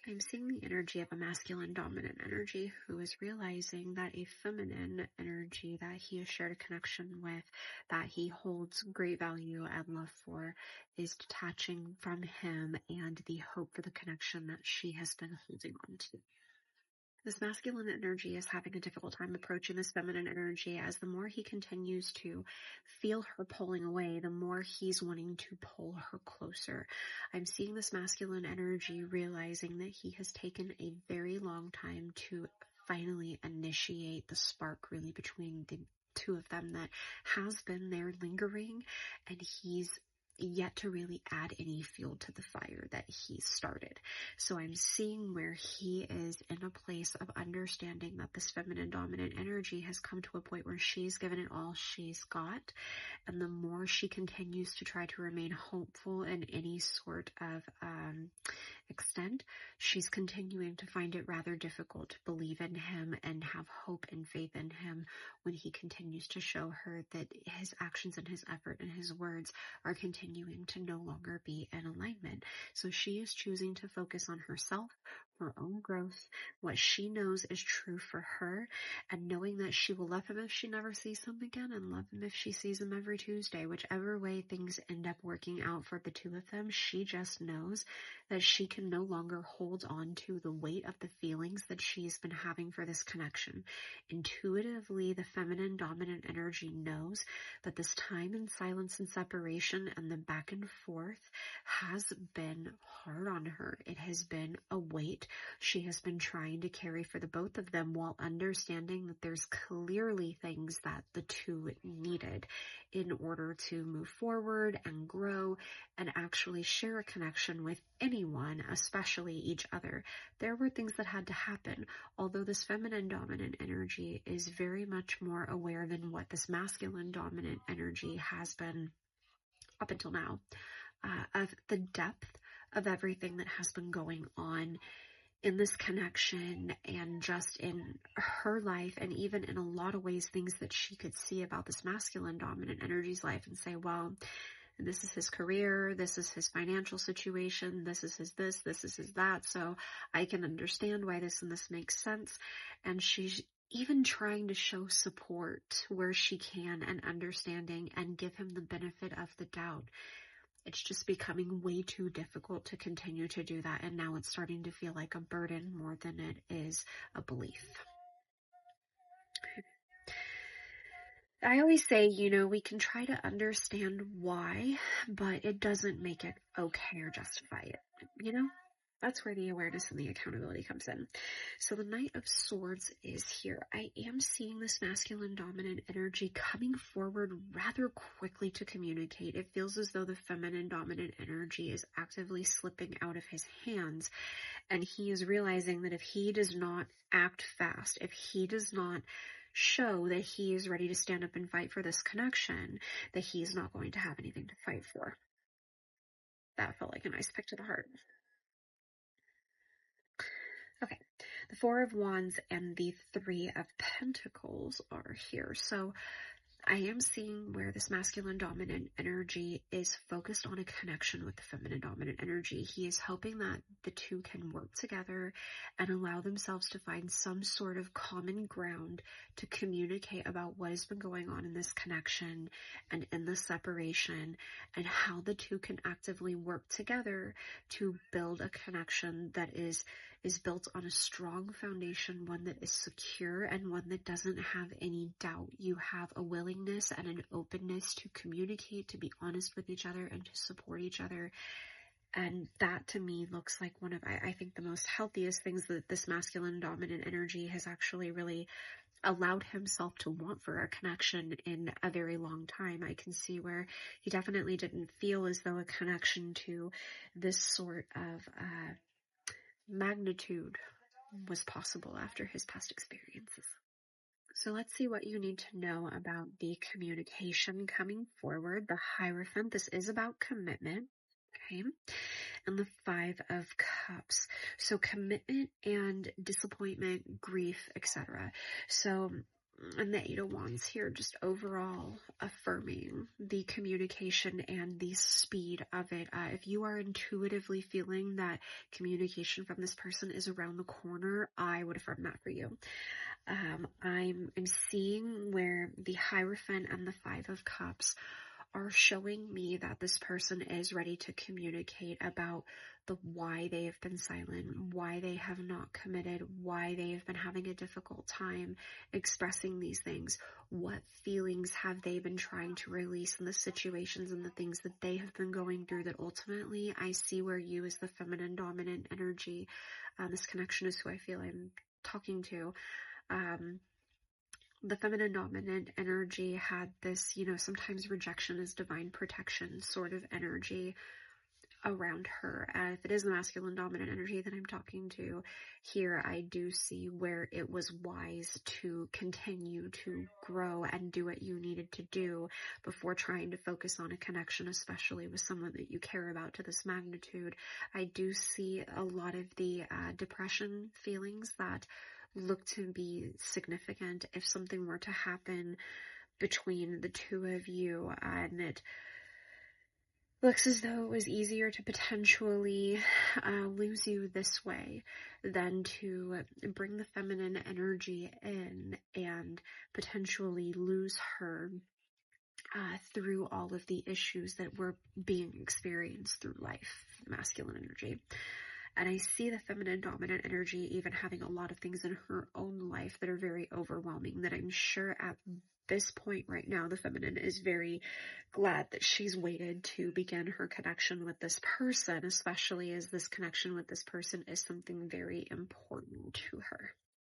I'm seeing the energy of a masculine dominant energy who is realizing that a feminine energy that he has shared a connection with, that he holds great value and love for, is detaching from him and the hope for the connection that she has been holding on to. This masculine energy is having a difficult time approaching this feminine energy, as the more he continues to feel her pulling away, the more he's wanting to pull her closer. I'm seeing this masculine energy realizing that he has taken a very long time to finally initiate the spark really between the two of them that has been there lingering, and he's yet to really add any fuel to the fire that he started. So I'm seeing where he is in a place of understanding that this feminine dominant energy has come to a point where she's given it all she's got. And the more she continues to try to remain hopeful in any sort of extent, she's continuing to find it rather difficult to believe in him and have hope and faith in him when he continues to show her that his actions and his effort and his words are continuing to no longer be in alignment. So she is choosing to focus on herself, her own growth, what she knows is true for her, and knowing that she will love him if she never sees him again, and love him if she sees him every Tuesday. Whichever way things end up working out for the two of them, she just knows that she can no longer hold on to the weight of the feelings that she's been having for this connection. Intuitively, the feminine dominant energy knows that this time in silence and separation and the back and forth has been hard on her. It has been a weight she has been trying to carry for the both of them, while understanding that there's clearly things that the two needed in order to move forward and grow and actually share a connection with anyone, especially each other. There were things that had to happen, although this feminine dominant energy is very much more aware than what this masculine dominant energy has been up until now, of the depth of everything that has been going on in this connection and just in her life, and even in a lot of ways things that she could see about this masculine dominant energy's life and say, well, this is his career, this is his financial situation, this is his this is his that, so I can understand why this and this makes sense. And she's even trying to show support where she can and understanding and give him the benefit of the doubt. It's just becoming way too difficult to continue to do that, and now it's starting to feel like a burden more than it is a belief. I always say, we can try to understand why, but it doesn't make it okay or justify it, That's where the awareness and the accountability comes in. So the Knight of Swords is here. I am seeing this masculine dominant energy coming forward rather quickly to communicate. It feels as though the feminine dominant energy is actively slipping out of his hands, and he is realizing that if he does not act fast, if he does not show that he is ready to stand up and fight for this connection, that he is not going to have anything to fight for. That felt like a nice pick to the heart. Okay, the Four of Wands and the Three of Pentacles are here. So I am seeing where this masculine dominant energy is focused on a connection with the feminine dominant energy. He is hoping that the two can work together and allow themselves to find some sort of common ground to communicate about what has been going on in this connection and in this separation, and how the two can actively work together to build a connection that is built on a strong foundation, one that is secure and one that doesn't have any doubt. You have a willingness and an openness to communicate, to be honest with each other, and to support each other. And that to me looks like one of, I think, the most healthiest things that this masculine dominant energy has actually really allowed himself to want for a connection in a very long time. I can see where he definitely didn't feel as though a connection to this sort of magnitude was possible after his past experiences. So let's see what you need to know about the communication coming forward. The Hierophant, this is about commitment, okay? And the Five of Cups, so commitment and disappointment, grief, etc. So And the Eight of Wands here, just overall affirming the communication and the speed of it. If you are intuitively feeling that communication from this person is around the corner, I would affirm that for you. I'm seeing where the Hierophant and the Five of Cups are showing me that this person is ready to communicate about the why they have been silent, why they have not committed, why they have been having a difficult time expressing these things. What feelings have they been trying to release in the situations and the things that they have been going through, that ultimately I see where you as the feminine dominant energy, this connection is who I feel I'm talking to. The feminine dominant energy had this, sometimes rejection is divine protection sort of energy around her. If it is the masculine dominant energy that I'm talking to here, I do see where it was wise to continue to grow and do what you needed to do before trying to focus on a connection, especially with someone that you care about to this magnitude. I do see a lot of the depression feelings that look to be significant if something were to happen between the two of you, and it looks as though it was easier to potentially lose you this way than to bring the feminine energy in and potentially lose her through all of the issues that were being experienced through life, masculine energy. And I see the feminine dominant energy even having a lot of things in her own life that are very overwhelming, that I'm sure at this point right now, the feminine is very glad that she's waited to begin her connection with this person, especially as this connection with this person is something very important to her.